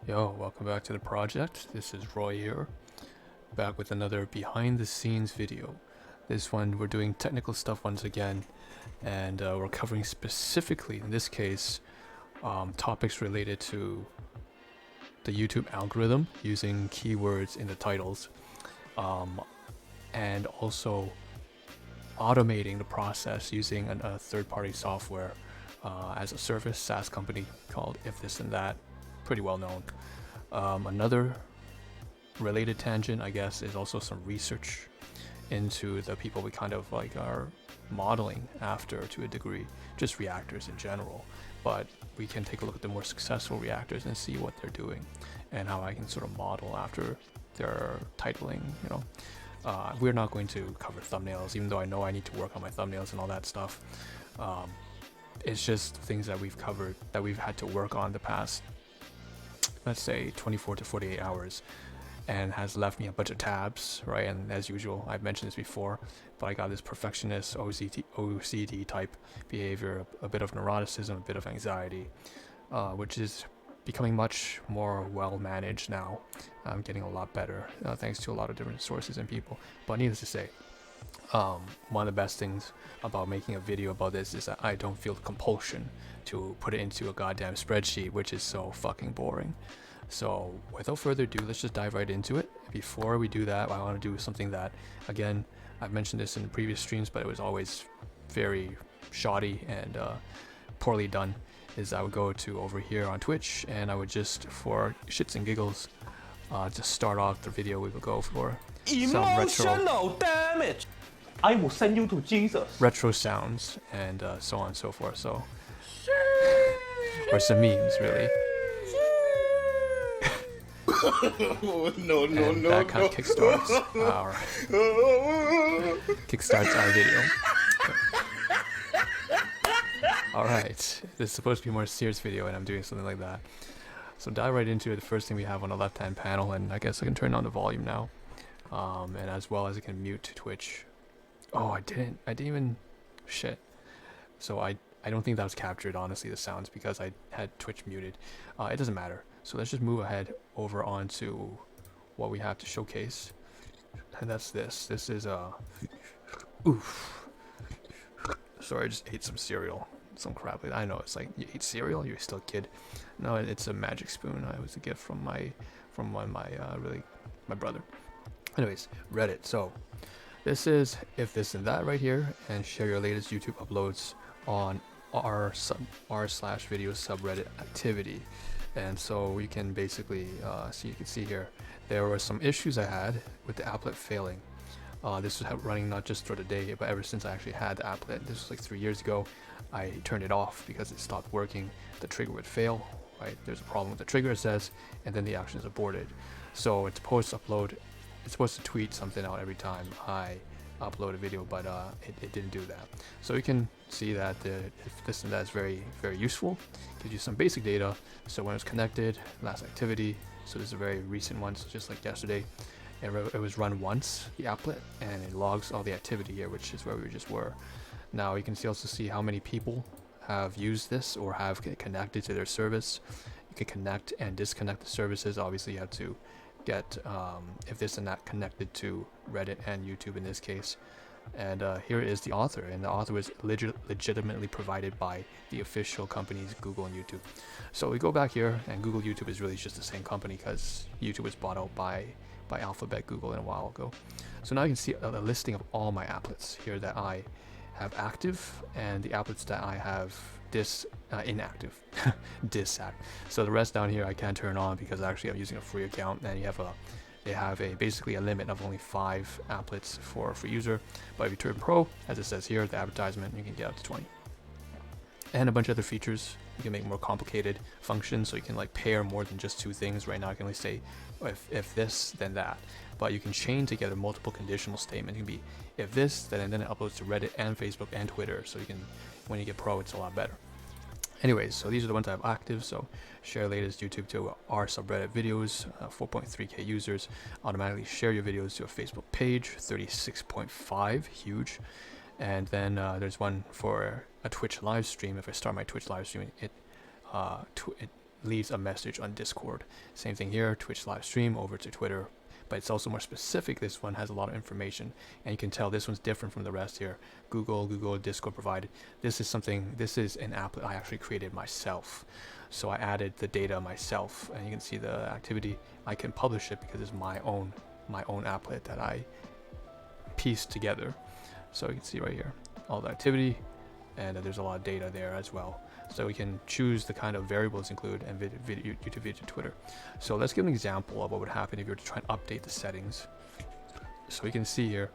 Yo, welcome back to the project. This is Roy here, back with another behind the scenes video. This one we're doing technical stuff once again, and we're covering specifically, in this case, topics related to the YouTube algorithm using keywords in the titles, and also automating the process using a third-party software as a service SaaS company called If This and That, pretty well known. Another related tangent, I guess, is also some research into the people we kind of like are modeling after to a degree, just reactors in general. But we can take a look at the more successful reactors and see what they're doing and how I can sort of model after their titling, you know. We're not going to cover thumbnails, even though I know I need to work on my thumbnails and all that stuff. It's just things that we've covered that we've had to work on the past, let's say 24 to 48 hours, and has left me a bunch of tabs, right? And as usual, I've mentioned this before, but I got this perfectionist OCD type behavior, a bit of neuroticism, a bit of anxiety, which is becoming much more well managed now. I'm getting a lot better thanks to a lot of different sources and people. But needless to say, one of the best things about making a video about this is that I don't feel the compulsion to put it into a goddamn spreadsheet, which is so fucking boring. So without further ado, let's just dive right into it. Before we do that, I want to do something that, again, I've mentioned this in previous streams, but it was always very shoddy and poorly done, is I would go to over here on Twitch and I would just, for shits and giggles, just start off the video. We would go for some Emotional damage. I will send you to Jesus. retro sounds and so on and so forth. So, or some memes, really. No, And that kind of kickstarts our video. Alright, this is supposed to be a more serious video and I'm doing something like that. So dive right into it. The first thing we have on the left hand panel, and I guess I can turn on the volume now. And as well as I can mute Twitch. Oh, I didn't even, shit. So I don't think that was captured, honestly, the sounds, because I had Twitch muted. It doesn't matter. So let's just move ahead over onto what we have to showcase. And that's this. This is oof. Sorry, I just ate some cereal. Some crap. I know, it's like, you eat cereal? You're still a kid. No, it's a magic spoon. It was a gift from my brother. Anyways, Reddit. So this is If This and That right here, and share your latest YouTube uploads on r/video subreddit activity. And so you can basically you can see here there were some issues I had with the applet failing. This was running not just for the day, but ever since I actually had the applet. This was like 3 years ago. I turned it off because it stopped working. The trigger would fail, right? There's a problem with the trigger, it says, and then the action is aborted. So it's supposed to tweet something out every time I upload a video, but it didn't do that. So you can see that If This and That is very, very useful. Gives you some basic data. So when it's connected, last activity. So this is a very recent one, so just like yesterday. It was run once, the applet, and it logs all the activity here, which is where we just were. Now you can also see how many people have used this or have connected to their service. You can connect and disconnect the services. Obviously you have to get If This and That connected to Reddit and YouTube in this case. And here is the author, and the author was legitimately provided by the official companies Google and YouTube. So we go back here, and Google YouTube is really just the same company because YouTube was bought out by Alphabet Google in a while ago. So now you can see a listing of all my applets here that I have active, and the applets that I have inactive. Disact. So the rest down here I can't turn on because actually I'm using a free account, and they have basically a limit of only 5 applets for a free user. But if you turn pro, as it says here, the advertisement, you can get up to 20. And a bunch of other features. You can make more complicated functions, so you can like pair more than just 2 things. Right now I can only say if this, then that. But you can chain together multiple conditional statements. It can be if this, then it uploads to Reddit and Facebook and Twitter. So you can, when you get pro, it's a lot better. Anyways, so these are the ones I have active. So share latest YouTube to our subreddit videos, 4.3k users. Automatically share your videos to a Facebook page, 36.5, huge. And then there's one for a Twitch live stream. If I start my Twitch live stream, it leaves a message on Discord. Same thing here, Twitch live stream over to Twitter, but it's also more specific. This one has a lot of information, and you can tell this one's different from the rest here. Google, Discord provided. This is an applet I actually created myself. So I added the data myself, and you can see the activity. I can publish it because it's my own applet that I pieced together. So you can see right here all the activity, and there's a lot of data there as well. So we can choose the kind of variables include and YouTube video to Twitter. So let's give an example of what would happen if you were to try and update the settings. So you can see here,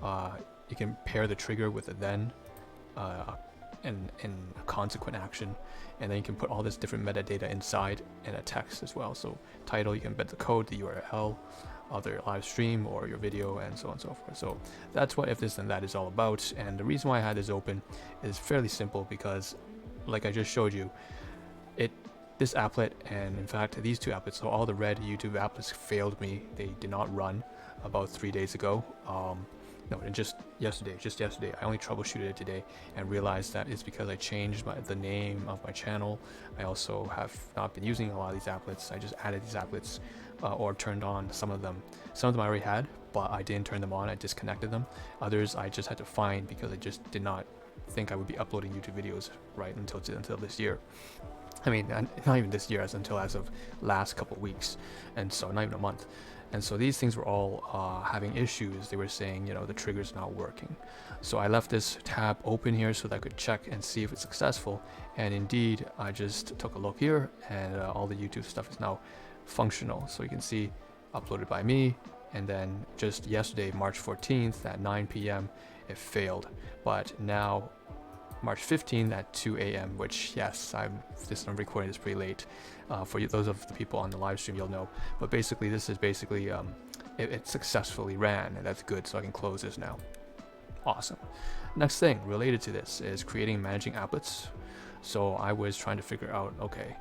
you can pair the trigger with a then and a consequent action, and then you can put all this different metadata inside and a text as well. So title, you can embed the code, the URL of your live stream or your video, and so on and so forth. So that's what if this then that is all about. And the reason why I had this open is fairly simple, because like I just showed you, this applet, and in fact these two applets, so all the red YouTube applets failed me. They did not run about 3 days ago. No, just yesterday. I only troubleshooted it today and realized that it's because I changed the name of my channel. I also have not been using a lot of these applets. I just added these applets or turned on some of them. Some of them I already had, but I didn't turn them on. I disconnected them. Others I just had to find because I just did not think I would be uploading YouTube videos right until this year. I mean, not even this year, as of last couple weeks, and so not even a month. And so these things were all having issues. They were saying, the trigger's not working. So I left this tab open here so that I could check and see if it's successful. And indeed, I just took a look here, and all the YouTube stuff is now functional. So you can see uploaded by me, and then just yesterday, March 14th at 9 p.m., it failed. But now, March 15th at 2 a.m., which, yes, I'm recording this pretty late. For you, those of the people on the live stream, you'll know. But basically, this is it successfully ran, and that's good, so I can close this now. Awesome. Next thing related to this is creating and managing applets. So I was trying to figure out, okay,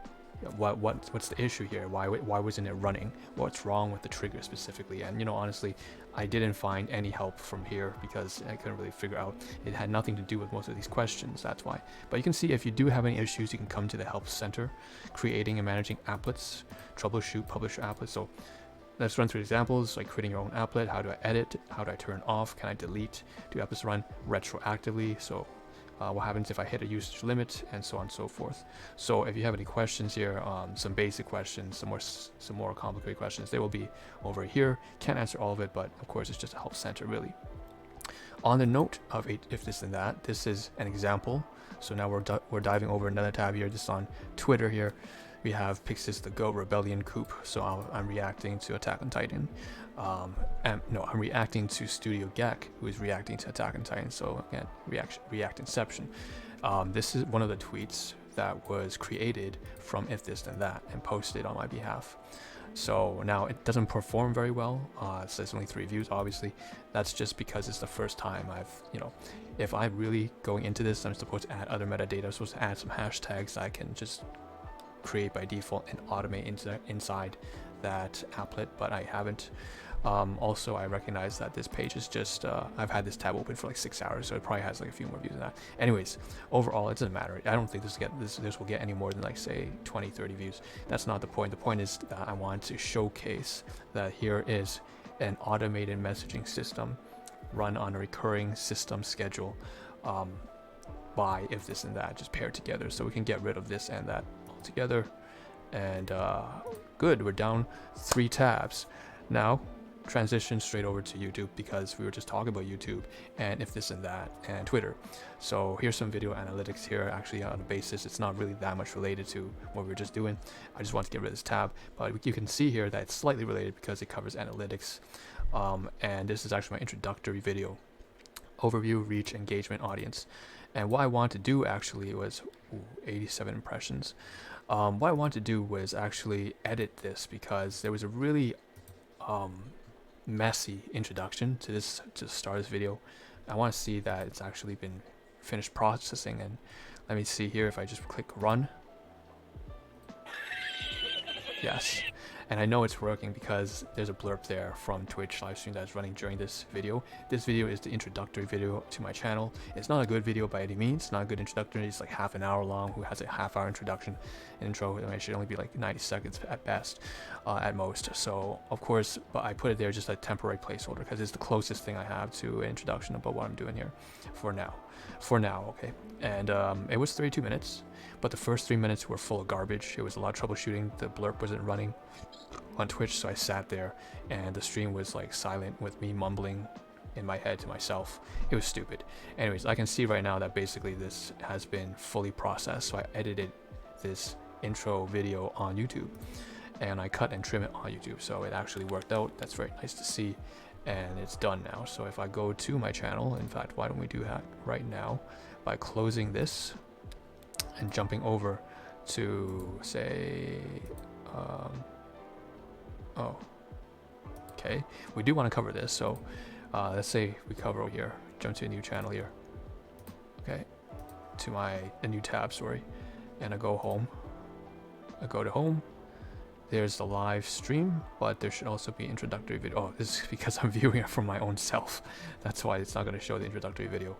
what's the issue here? Why wasn't it running? What's wrong with the trigger specifically? And honestly, I didn't find any help from here because I couldn't really figure out. It had nothing to do with most of these questions, that's why. But you can see if you do have any issues, you can come to the help center, creating and managing applets, troubleshoot, publish your applets. So let's run through examples, like creating your own applet. How do I edit? How do I turn off? Can I delete? Do applets run retroactively? So what happens if I hit a usage limit, and so on and so forth. So if you have any questions here, some basic questions, some more complicated questions, they will be over here. Can't answer all of it, but of course it's just a help center really. On the note of if this and that, this is an example. So now we're diving over another tab here. This is on Twitter here. We have Pixis the Goat Rebellion Coup. So I'm reacting to Attack on Titan. I'm reacting to Studio Gek, who is reacting to Attack on Titan. So again, react inception. This is one of the tweets that was created from if this then that and posted on my behalf. So now it doesn't perform very well. It says only 3 views. Obviously, that's just because it's the first time if I'm really going into this, I'm supposed to add other metadata. I'm supposed to add some hashtags I can just create by default and automate inside that applet, but I haven't. Also, I recognize that this page is just I've had this tab open for like 6 hours, so it probably has like a few more views than that. Anyways, overall it doesn't matter. I don't think this will get any more than like say 20-30 views. That's not the point. The point is that I want to showcase that here is an automated messaging system run on a recurring system schedule by if this and that, just paired together, so we can get rid of this and that together. And good, we're down 3 tabs now. Transition straight over to YouTube because we were just talking about YouTube and if this and that and Twitter. So here's some video analytics here, actually on a basis it's not really that much related to what we were just doing. I just want to get rid of this tab, but you can see here that it's slightly related because it covers analytics. And this is actually my introductory video. Overview, reach, engagement, audience. And what I wanted to do actually was 87 impressions. What I wanted to do was actually edit this because there was a really messy introduction to start this video. I want to see that it's actually been finished processing, and let me see here if I just click run. Yes, And I know it's working because there's a blurb there from Twitch live stream that's running during this video. This video is the introductory video to my channel. It's not a good video by any means, not a good introductory. It's like half an hour long, who has a half-hour introduction intro. I mean, it should only be like 90 seconds at best, at most. So of course, but I put it there just a temporary placeholder because it's the closest thing I have to an introduction about what I'm doing here for now. Okay. And it was 32 minutes, but the first 3 minutes were full of garbage. It was a lot of troubleshooting. The blurb wasn't running on Twitch, so I sat there and the stream was like silent with me mumbling in my head to myself. It was stupid. Anyways, I can see right now that basically this has been fully processed. So I edited this intro video on YouTube and I cut and trim it on YouTube. So it actually worked out. That's very nice to see. And it's done now. So if I go to my channel, in fact, why don't we do that right now by closing this and jumping over to say, oh, okay, we do want to cover this. So let's say we cover over here, jump to a new channel here, okay, to a new tab, sorry, and I go home. I go to home. There's the live stream, but there should also be introductory video. Oh, this is because I'm viewing it from my own self. That's why it's not going to show the introductory video.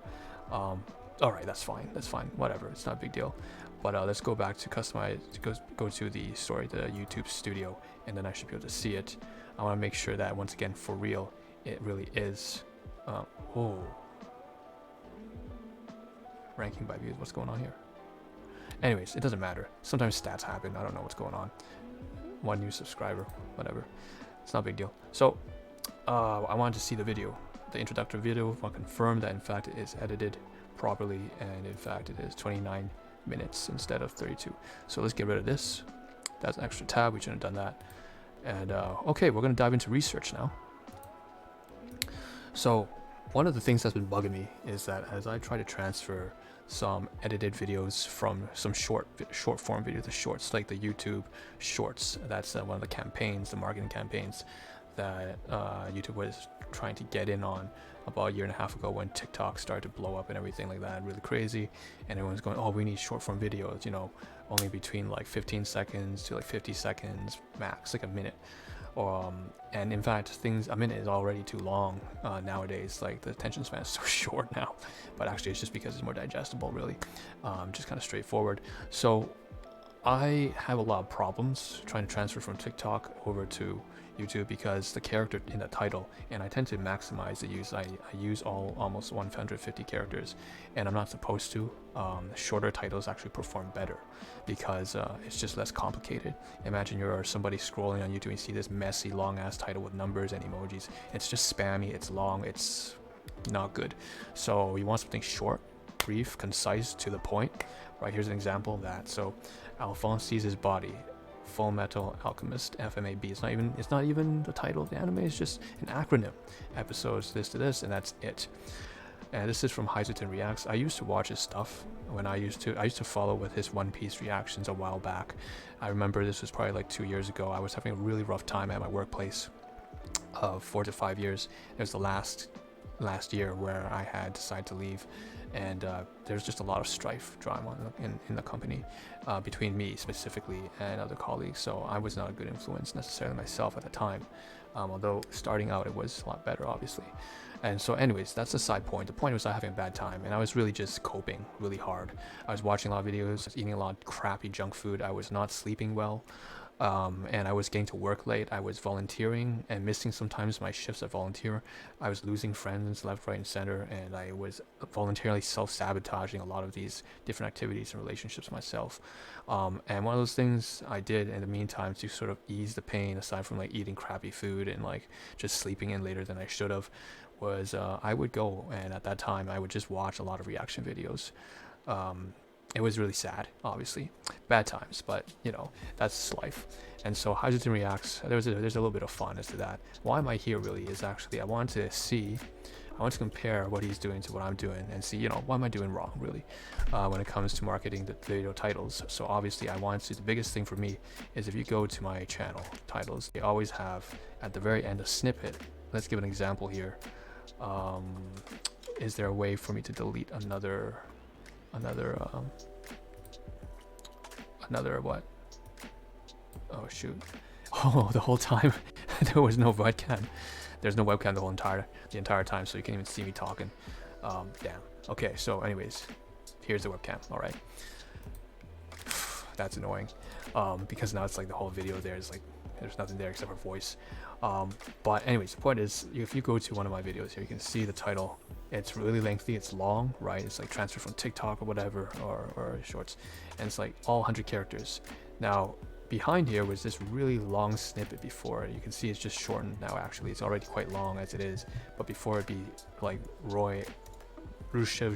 All right, that's fine. That's fine. Whatever. It's not a big deal. But let's go back to customize. Go to the YouTube studio, and then I should be able to see it. I want to make sure that once again, for real, it really is. Oh, ranking by views. What's going on here? Anyways, it doesn't matter. Sometimes stats happen. I don't know what's going on. One new subscriber, whatever. It's not a big deal. So I wanted to see the video, the introductory video. I want to confirm that in fact it is edited properly, and in fact it is 29 minutes instead of 32. So let's get rid of this. That's an extra tab. We shouldn't have done that. And okay, we're going to dive into research now. So one of the things that's been bugging me is that as I try to transfer some edited videos from some short form videos, the shorts, like the YouTube shorts, that's one of the campaigns, the marketing campaigns that YouTube was trying to get in on about a year and a half ago when TikTok started to blow up and everything like that, really crazy. And everyone's going, oh, we need short form videos, you know, only between like 15 seconds to like 50 seconds max, like a minute. And in fact, a minute is already too long nowadays. Like the attention span is so short now, but actually it's just because it's more digestible, really, just kind of straightforward. So I have a lot of problems trying to transfer from TikTok over to YouTube because the character in the title, and I tend to maximize the use. I use almost 150 characters, and I'm not supposed to. Shorter titles actually perform better because it's just less complicated. Imagine you're somebody scrolling on YouTube and you see this messy long ass title with numbers and emojis. It's just spammy, it's long, it's not good. So you want something short, brief, concise, to the point. Right, here's an example of that. So Alphonse sees his body. Full Metal Alchemist, FMAB. It's not even the title of the anime. It's just an acronym. Episodes this to this, and that's it. And this is from Hyzeton Reacts. I used to watch his stuff when I used to follow with his One Piece reactions a while back. I remember this was probably like 2 years ago. I was having a really rough time at my workplace of 4 to 5 years. It was the last year where I had decided to leave, and there's just a lot of strife, drama in the company between me specifically and other colleagues. So I was not a good influence necessarily myself at the time, although starting out it was a lot better, obviously. And so anyways, that's a side point. The point was I was having a bad time, and I was really just coping really hard. I was watching a lot of videos, I was eating a lot of crappy junk food, I was not sleeping well. And I was getting to work late. I was volunteering and missing sometimes my shifts at volunteer. I was losing friends left, right, and center, and I was voluntarily self-sabotaging a lot of these different activities and relationships myself. And one of those things I did in the meantime to sort of ease the pain, aside from like eating crappy food and like just sleeping in later than I should have, was I would go, and at that time I would just watch a lot of reaction videos. It was really sad, obviously, bad times, but you know, that's life. And so Hyzeton Reacts, there's a little bit of fun as to that. Why am I here really is actually I want to compare what he's doing to what I'm doing and see, you know, what am I doing wrong really when it comes to marketing the video titles. So obviously I want to, the biggest thing for me is if you go to my channel titles, they always have at the very end a snippet. Let's give an example here. Is there a way for me to delete another what? Oh shoot. the whole time there was no webcam. There's no webcam the entire time, so you can't even see me talking. Damn. Okay, so anyways, here's the webcam. All right. That's annoying, because now it's like the whole video there's nothing there except for voice. But anyways, the point is, if you go to one of my videos here, you can see the title. It's really lengthy, it's long, right? It's like transferred from TikTok or whatever, or shorts, and it's like all 100 characters. Now behind here was this really long snippet before. You can see it's just shortened now. Actually, it's already quite long as it is, but before it'd be like Roy Rushev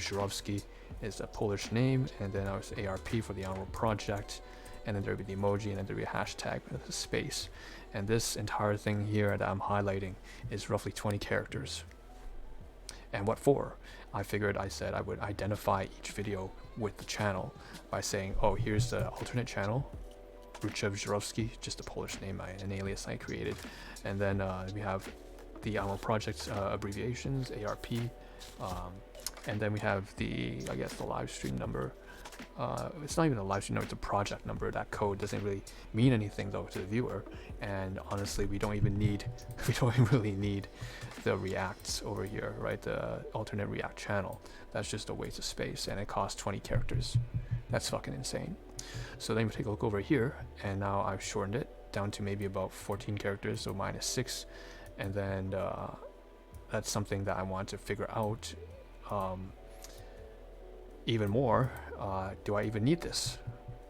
is a Polish name, and then I was ARP for the Honorable Project, and then there'd be the emoji, and then there'd be a hashtag with a space. And this entire thing here that I'm highlighting is roughly 20 characters. And what for? I said I would identify each video with the channel by saying, oh, here's the alternate channel, Rushev, just a Polish name, an alias I created. And then we have the Honorable Project abbreviations, ARP, and then we have the, I guess, the live stream number. It's not even a live stream number, it's a project number. That code doesn't really mean anything though to the viewer, and honestly we don't even really need the reacts over here, right? The alternate react channel. That's just a waste of space, and it costs 20 characters. That's fucking insane. So then we take a look over here, and now I've shortened it down to maybe about 14 characters, so -6. And then that's something that I want to figure out even more. Do I even need this?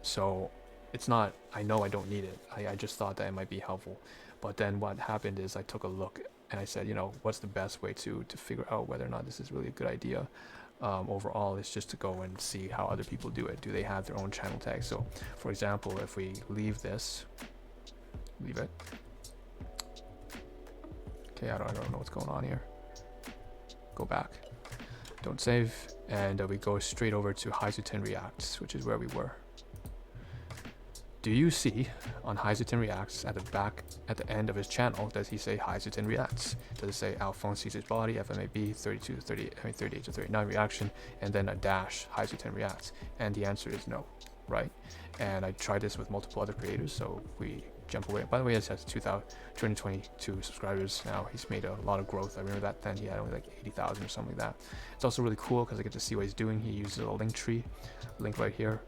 So it's not, I know I don't need it. I just thought that it might be helpful. But then what happened is I took a look and I said, you know, what's the best way to figure out whether or not this is really a good idea? Overall, is just to go and see how other people do it. Do they have their own channel tags? So for example, if we leave it. Okay, I don't know what's going on here. Go back. Don't save, and we go straight over to Heizutin Reacts, which is where we were. Do you see on Heizutin Reacts at the end of his channel, does he say Heizutin Reacts? Does it say Alphonse sees his body, FMAB 38 to 39 reaction, and then a dash Heizutin Reacts? And the answer is no, right? And I tried this with multiple other creators, so we jump away. By the way, he has 222 subscribers now. He's made a lot of growth. I remember that then he had only like 80,000 or something like that. It's also really cool because I get to see what he's doing. He uses a link tree, link right here,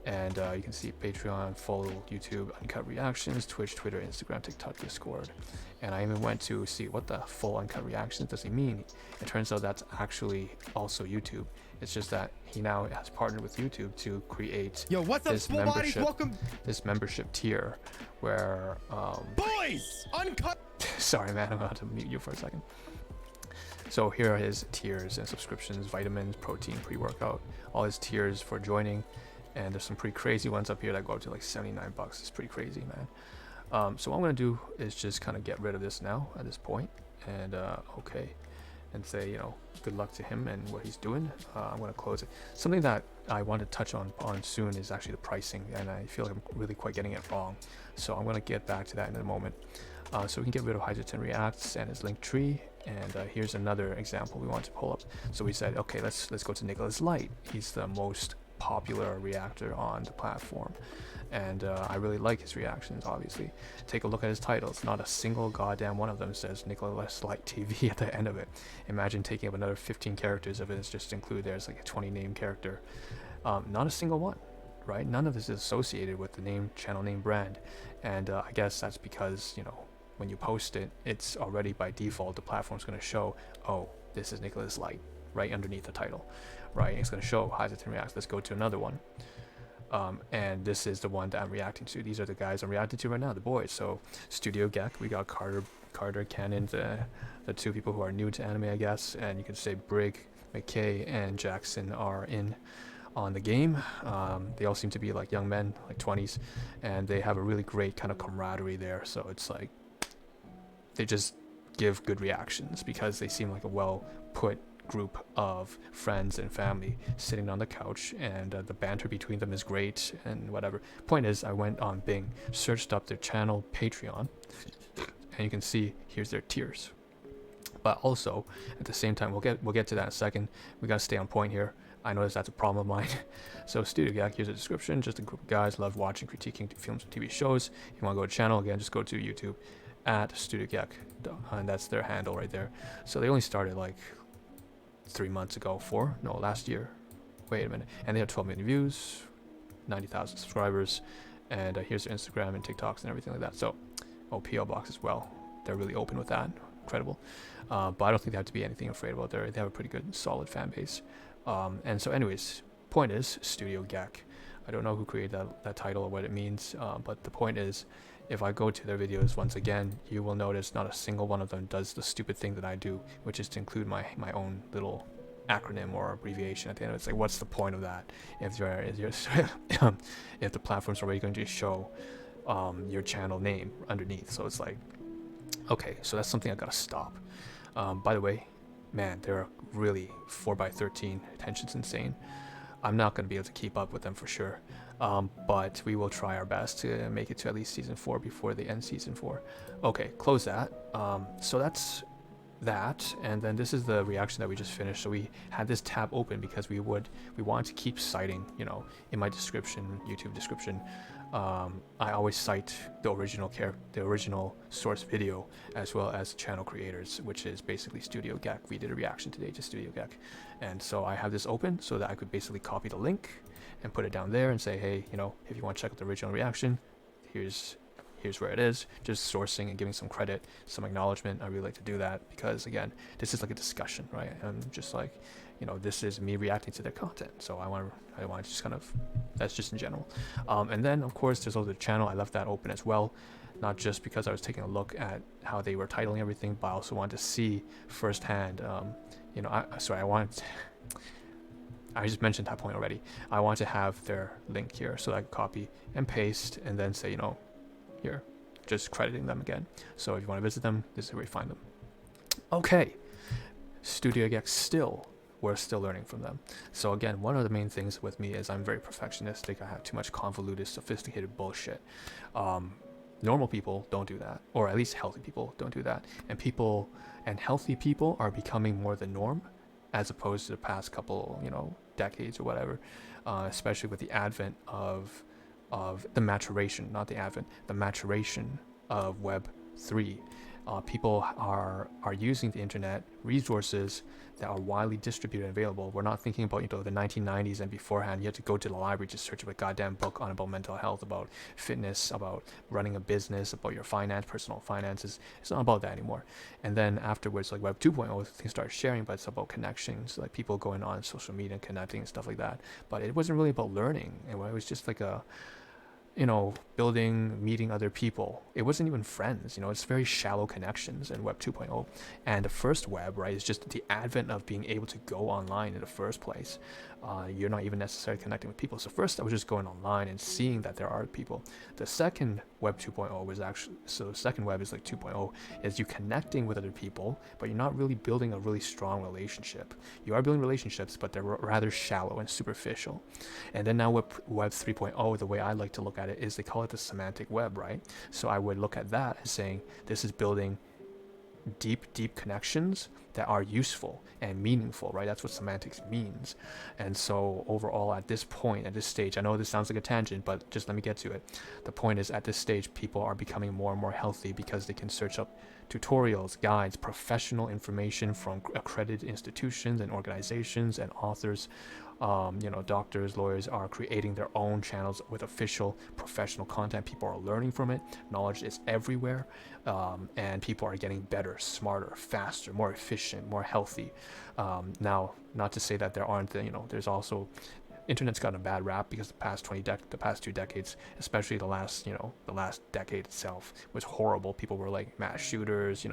and you can see Patreon, follow YouTube, uncut reactions, Twitch, Twitter, Instagram, TikTok, Discord. And I even went to see what the full uncut reactions does he mean. It turns out that's actually also YouTube. It's just that he now has partnered with YouTube to create this membership tier where boys uncut. Sorry man, I'm about to mute you for a second. So here are his tiers and subscriptions: vitamins, protein, pre-workout, all his tiers for joining. And there's some pretty crazy ones up here that go up to like 79 bucks. It's pretty crazy, man. So what I'm gonna do is just kind of get rid of this now at this point, and okay, and say, you know, good luck to him and what he's doing. I'm gonna close it. Something that I want to touch on soon is actually the pricing, and I feel like I'm really quite getting it wrong. So I'm gonna get back to that in a moment. So we can get rid of Heizutin Reacts and his link tree. And here's another example we want to pull up. So we said, okay, let's go to Nicholas Light. He's the most popular reactor on the platform, and I really like his reactions. Obviously, take a look at his titles. Not a single goddamn one of them says Nicholas Light TV at the end of it. Imagine taking up another 15 characters of it just to include there's like a 20 name character. Not a single one, right? None of this is associated with the name, channel name, brand. And I guess that's because, you know, when you post it, it's already by default, the platform's going to show, oh, this is Nicholas Light right underneath the title, right? It's going to show Heizutin Reacts. Let's go to another one. And this is the one that I'm reacting to. These are the guys I'm reacting to right now, the boys. So Studio Gek, we got Carter, Cannon, the two people who are new to anime, I guess. And you could say Brig, McKay, and Jackson are in on the game. They all seem to be like young men, like 20s, and they have a really great kind of camaraderie there. So it's like they just give good reactions because they seem like a well put group of friends and family sitting on the couch, and the banter between them is great and whatever. Point is, I went on Bing, searched up their channel Patreon, and you can see here's their tiers. But also at the same time, we'll get to that in a second. We gotta stay on point here. I noticed that's a problem of mine. So Studio Gak, here's a description. Just a group of guys love watching, critiquing films and TV shows. If you want to go to channel, again, just go to YouTube at Studio Gak, and that's their handle right there. So they only started like 3 months ago, last year. Wait a minute. And they have 12 million views, 90,000 subscribers, and here's their Instagram and TikToks and everything like that. So, PO Box as well. They're really open with that. Incredible. But I don't think they have to be anything afraid about. They have a pretty good, solid fan base. And so anyways, point is, Studio Gak. I don't know who created that title or what it means, but the point is, if I go to their videos once again, you will notice not a single one of them does the stupid thing that I do, which is to include my own little acronym or abbreviation at the end of it. It's like, what's the point of that if if the platform's already going to show your channel name underneath? So it's like, okay, so that's something I gotta stop. By the way, man, they're really 4x13. Attention's insane. I'm not going to be able to keep up with them for sure, but we will try our best to make it to at least season 4 before they end season 4. Okay, close that. So that's that, and then this is the reaction that we just finished. So we had this tab open because we wanted to keep citing, in my description, YouTube description, I always cite the original source video, as well as channel creators, which is basically Studio Gak. We did a reaction today to Studio Gak, and so I have this open so that I could basically copy the link and put it down there and say, hey, if you want to check out the original reaction, here's where it is. Just sourcing and giving some credit, some acknowledgement. I really like to do that because, again, this is like a discussion, right? And just like, this is me reacting to their content. So I want to just kind of, that's just in general. And then of course there's also the channel. I left that open as well, not just because I was taking a look at how they were titling everything, but I also wanted to see firsthand. I just mentioned that point already. I want to have their link here so that I can copy and paste and then say, here, just crediting them again. So if you want to visit them, this is where you find them. Okay, Studio Gak we're still learning from them. So again, one of the main things with me is I'm very perfectionistic. I have too much convoluted, sophisticated bullshit. Normal people don't do that, or at least healthy people don't do that. And healthy people are becoming more the norm, as opposed to the past couple, decades or whatever, especially with the advent of the maturation, not the advent, the maturation of Web 3. People are using the internet resources that are widely distributed and available. We're not thinking about the 1990s and beforehand. You had to go to the library to search a goddamn book about mental health, about fitness, about running a business, about your personal finances. It's not about that anymore. And then afterwards, like Web 2.0, things start sharing, but it's about connections, like people going on social media and connecting and stuff like that. But it wasn't really about learning. It was just like a meeting other people. It wasn't even friends, it's very shallow connections in Web 2.0. And the first web, right, is just the advent of being able to go online in the first place. You're not even necessarily connecting with people. So first I was just going online and seeing that there are people. The second Web 2.0 was the second web is like 2.0, is you connecting with other people, but you're not really building a really strong relationship. You are building relationships, but they're rather shallow and superficial. And then now with Web 3.0, the way I like to look at it is they call it the semantic web, right? So I would look at that as saying this is building deep connections that are useful and meaningful, right? That's what semantics means. And so overall, at this point, at this stage, I know this sounds like a tangent, but just let me get to it. The point is, at this stage, people are becoming more and more healthy because they can search up tutorials, guides, professional information from accredited institutions and organizations and authors. Doctors, lawyers are creating their own channels with official professional content. People are learning from it. Knowledge is everywhere, and people are getting better, smarter, faster, more efficient, more healthy. Now, not to say that there aren't, there's also, internet's gotten a bad rap because the past 2 decades, especially the last decade itself, was horrible. People were like mass shooters,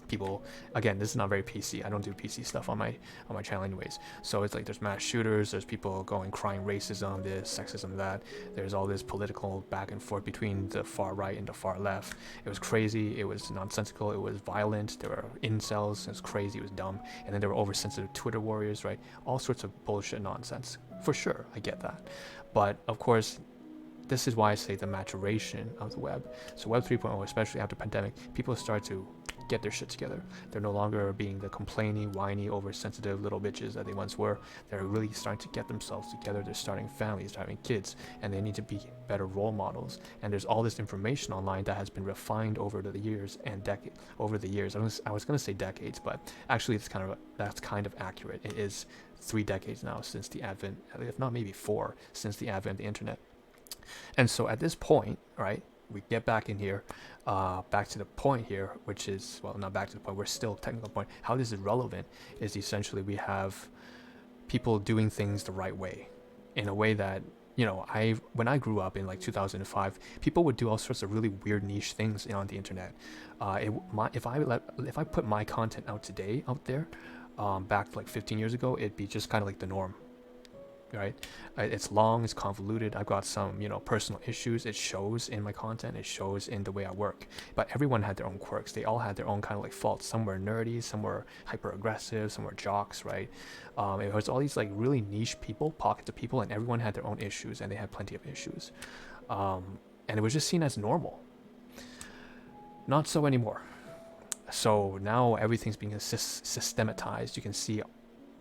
people, again, this is not very PC. I don't do PC stuff on my channel anyways. So it's like there's mass shooters, there's people going crying racism, this, sexism, that. There's all this political back and forth between the far right and the far left. It was crazy, it was nonsensical, it was violent, there were incels, it was crazy, it was dumb. And then there were oversensitive Twitter warriors, right? All sorts of bullshit nonsense. For sure, I get that. But of course, this is why I say the maturation of the web. So Web 3.0, especially after pandemic, people start to get their shit together. They're no longer being the complaining, whiny, oversensitive little bitches that they once were. They're really starting to get themselves together. They're starting families, they're having kids, and they need to be better role models. And there's all this information online that has been refined over the years and over the years. I was gonna say decades, but actually that's kind of accurate. It is 3 decades now since the advent, if not maybe 4, since the advent of the internet. And so at this point, right, we get back in here, back to the point here, which is, well, not back to the point, we're still technical point. How this is relevant is essentially we have people doing things the right way, in a way that, you know, when I grew up in like 2005, people would do all sorts of really weird niche things on the internet. If I put my content out today out there, back like 15 years ago, it'd be just kind of like the norm, right? It's long, it's convoluted. I've got some, you know, personal issues. It shows in my content, it shows in the way I work. But everyone had their own quirks. They all had their own kind of like faults. Some were nerdy, some were hyper aggressive, some were jocks, right? It was all these like really niche people, pockets of people, and everyone had their own issues, and they had plenty of issues. And it was just seen as normal. Not so anymore. So now everything's being systematized. You can see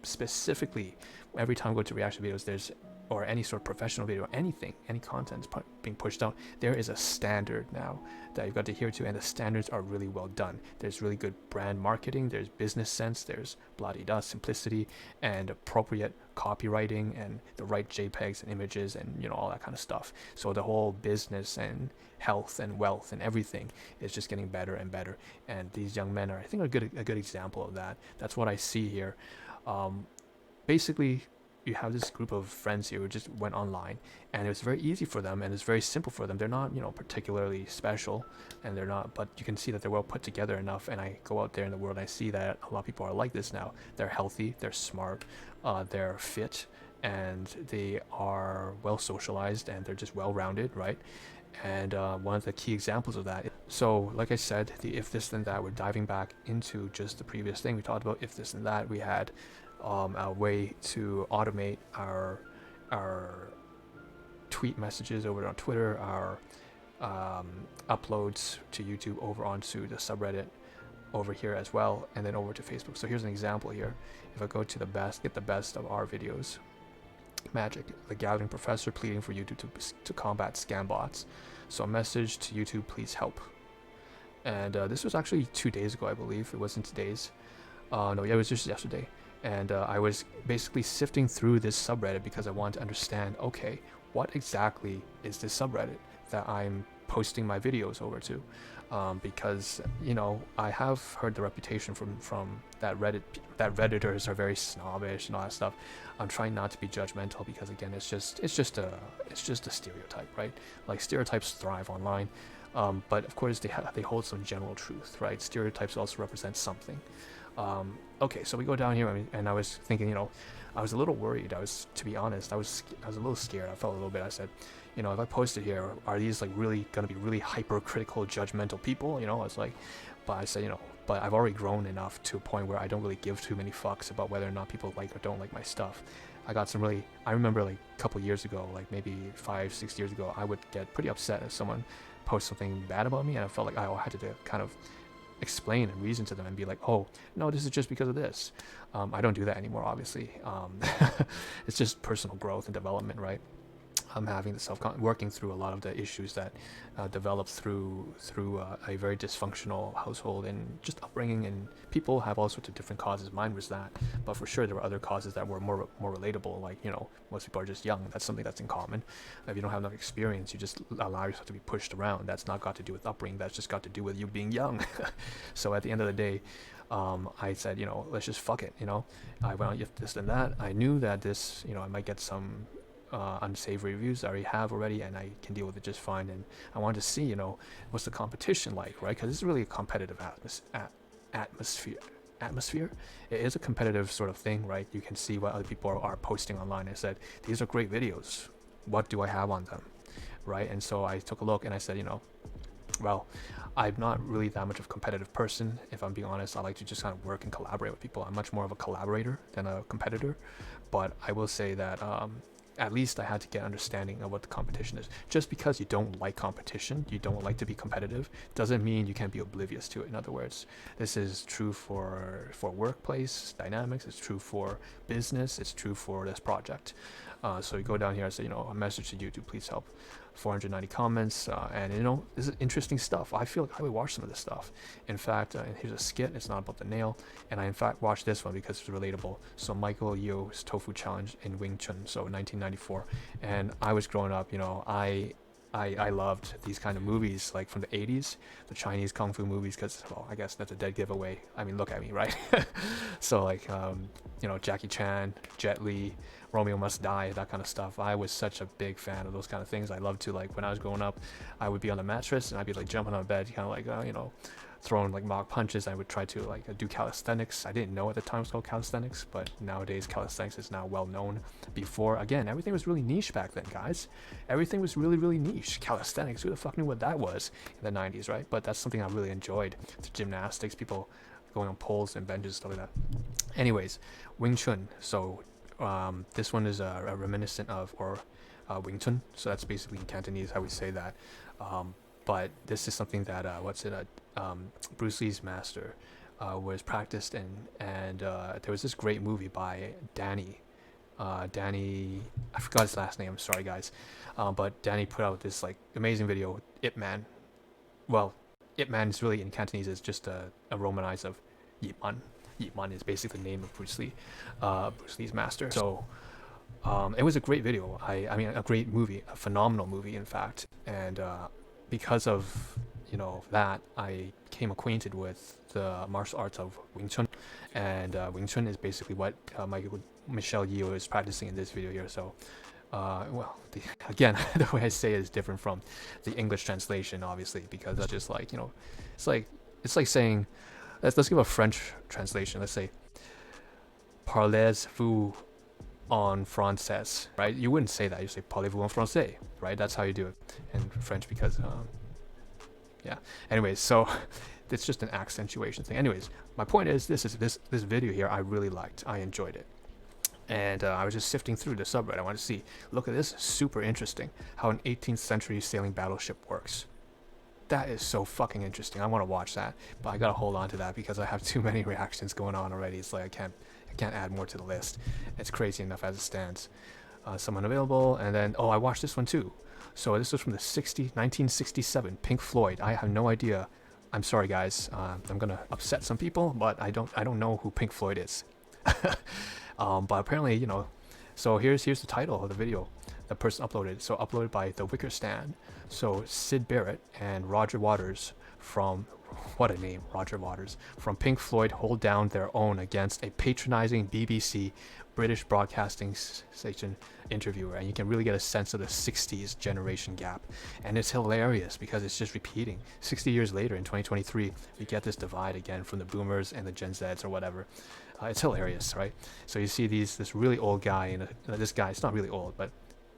specifically every time I go to reaction videos, or any sort of professional video, anything, any content is being pushed out, there is a standard now that you've got to adhere to, and the standards are really well done. There's really good brand marketing, there's business sense, there's blah-de-da simplicity, and appropriate copywriting, and the right JPEGs and images, and, you know, all that kind of stuff. So the whole business and health and wealth and everything is just getting better and better. And these young men are, I think, a good example of that. That's what I see here. Basically, you have this group of friends here who just went online, and it was very easy for them, and it's very simple for them. They're not, you know, particularly special, and they're not, but you can see that they're well put together enough. And I go out there in the world, and I see that a lot of people are like this now. They're healthy, they're smart, they're fit, and they are well socialized, and they're just well rounded, right? And one of the key examples of that, so like I said, the if this then that, we're diving back into just the previous thing we talked about. If this and that, we had a way to automate our tweet messages over on Twitter, our uploads to YouTube over onto the subreddit over here as well, and then over to Facebook. So here's an example here. If I go to get the best of our videos, magic, the gathering professor pleading for YouTube to combat scam bots. So a message to YouTube, please help. And this was actually 2 days ago, I believe. It wasn't today's. No, yeah, it was just yesterday. And I was basically sifting through this subreddit because I wanted to understand, okay, what exactly is this subreddit that I'm posting my videos over to? Because, you know, I have heard the reputation from that Redditors are very snobbish and all that stuff. I'm trying not to be judgmental because, again, it's just a stereotype, right? Like, stereotypes thrive online, but of course they hold some general truth, right? Stereotypes also represent something. Okay, so we go down here, and I was thinking, you know, I was a little worried. To be honest, I was a little scared. I felt a little bit. I said, you know, if I post it here, are these like really gonna be really hypercritical, judgmental people? You know, I was like, but I said, you know, but I've already grown enough to a point where I don't really give too many fucks about whether or not people like or don't like my stuff. I remember like a couple years ago, like maybe 5-6 years ago, I would get pretty upset if someone posts something bad about me, and I felt like I had to kind of explain and reason to them and be like, oh no, this is just because of this. I don't do that anymore, obviously. It's just personal growth and development, right? I'm having the working through a lot of the issues that developed through a very dysfunctional household and just upbringing, and people have all sorts of different causes. Mine was that, but for sure there were other causes that were more relatable, like, you know, most people are just young. That's something that's in common. If you don't have enough experience, you just allow yourself to be pushed around. That's not got to do with upbringing, that's just got to do with you being young. So at the end of the day, I said, you know, let's just fuck it, you know. I went on this and that. I knew that this, you know, I might get some unsavory reviews. I already have already, and I can deal with it just fine. And I wanted to see, you know, what's the competition like, right? Because it's really a competitive atmosphere. It is a competitive sort of thing, right? You can see what other people are posting online. I said, these are great videos. What do I have on them, right? And so I took a look, and I said, you know, well, I'm not really that much of a competitive person, if I'm being honest. I like to just kind of work and collaborate with people. I'm much more of a collaborator than a competitor. But I will say that at least I had to get understanding of what the competition is. Just because you don't like competition, you don't like to be competitive, doesn't mean you can't be oblivious to it. In other words, this is true for workplace dynamics, it's true for business, it's true for this project. So you go down here and say, you know, a message to YouTube, please help. 490 comments, and you know, this is interesting stuff. I feel like I would watch some of this stuff. In fact, here's a skit, it's not about the nail, and I in fact watched this one because it's relatable. So Michael Yeoh's Tofu Challenge in Wing Chun, so 1994, and I was growing up, you know, I loved these kind of movies, like from the 80s, the Chinese kung fu movies, because, well, I guess that's a dead giveaway. I mean, look at me, right? So like, you know, Jackie Chan, Jet Li, Romeo Must Die, that kind of stuff. I was such a big fan of those kind of things. I loved to, like, when I was growing up, I would be on the mattress and I'd be like jumping on bed, kind of like, you know, throwing like mock punches. I would try to like do calisthenics. I didn't know at the time it was called calisthenics, but nowadays calisthenics is now well known. Before, again, everything was really niche back then, guys. Everything was really, really niche. Calisthenics, who the fuck knew what that was in the 90s, right? But that's something I really enjoyed. The gymnastics, people going on poles and benches, stuff like that. Anyways, Wing Chun. So this one is a reminiscent of, or Wing Chun. So that's basically in Cantonese how we say that. But this is something that Bruce Lee's master was practiced in, and there was this great movie by Danny, I forgot his last name, I'm sorry guys, but Danny put out this like amazing video, Ip Man. Well, Ip Man is really in Cantonese is just a romanized of Yip Man. Yip Man is basically the name of Bruce Lee's master. So it was a great video. I mean a great movie, a phenomenal movie in fact, and because of, you know, that, I became acquainted with the martial arts of Wing Chun, and Wing Chun is basically what Michelle Yeoh is practicing in this video here. So well, again, the way I say it is different from the English translation, obviously, because that's just like, you know, it's like saying, let's give a French translation. Let's say, parlez-vous en français, right? You wouldn't say that. You say parlez-vous en français, right? That's how you do it in French, because yeah. Anyways, so it's just an accentuation thing. Anyways, my point is, this video here I really liked. I enjoyed it, and I was just sifting through the subreddit. I wanted to see, look at this, super interesting, how an 18th century sailing battleship works. That is so fucking interesting. I want to watch that, but I gotta hold on to that because I have too many reactions going on already. It's like I can't add more to the list. It's crazy enough as it stands. Someone available, and then I watched this one too. So this was from the 1967, Pink Floyd. I have no idea. I'm sorry guys. I'm gonna upset some people, but I don't know who Pink Floyd is. But apparently, you know. So here's the title of the video. The person uploaded. So uploaded by The Wicker Stand. So Sid Barrett and Roger Waters from, what a name, Roger Waters, from Pink Floyd hold down their own against a patronizing BBC British Broadcasting Station interviewer, and you can really get a sense of the 60s generation gap, and it's hilarious because it's just repeating 60 years later in 2023. We get this divide again from the boomers and the Gen Zs or whatever. It's hilarious, right? So you see this really old guy, and this guy, it's not really old, but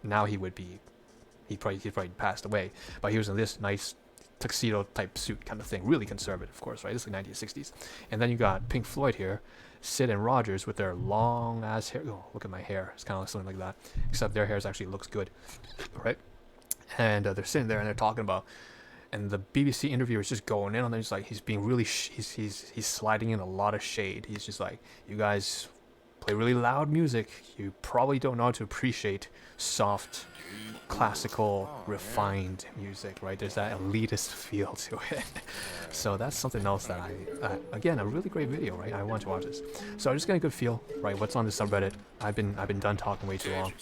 now he probably passed away, but he was in this nice tuxedo type suit kind of thing, really conservative, of course, right? This is the 1960s. And then you got Pink Floyd here, Sid and Rogers with their long ass hair. Oh, look at my hair, it's kind of like something like that, except their hair actually looks good, right? And they're sitting there and they're talking about, and the BBC interviewer is just going in on them. He's like, he's being really he's sliding in a lot of shade. He's just like, you guys play really loud music, you probably don't know how to appreciate soft, classical, refined music, right? There's that elitist feel to it. So that's something else that again, a really great video, right? I want to watch this. So I'm just getting a good feel, right? What's on the subreddit? I've been done talking way too long.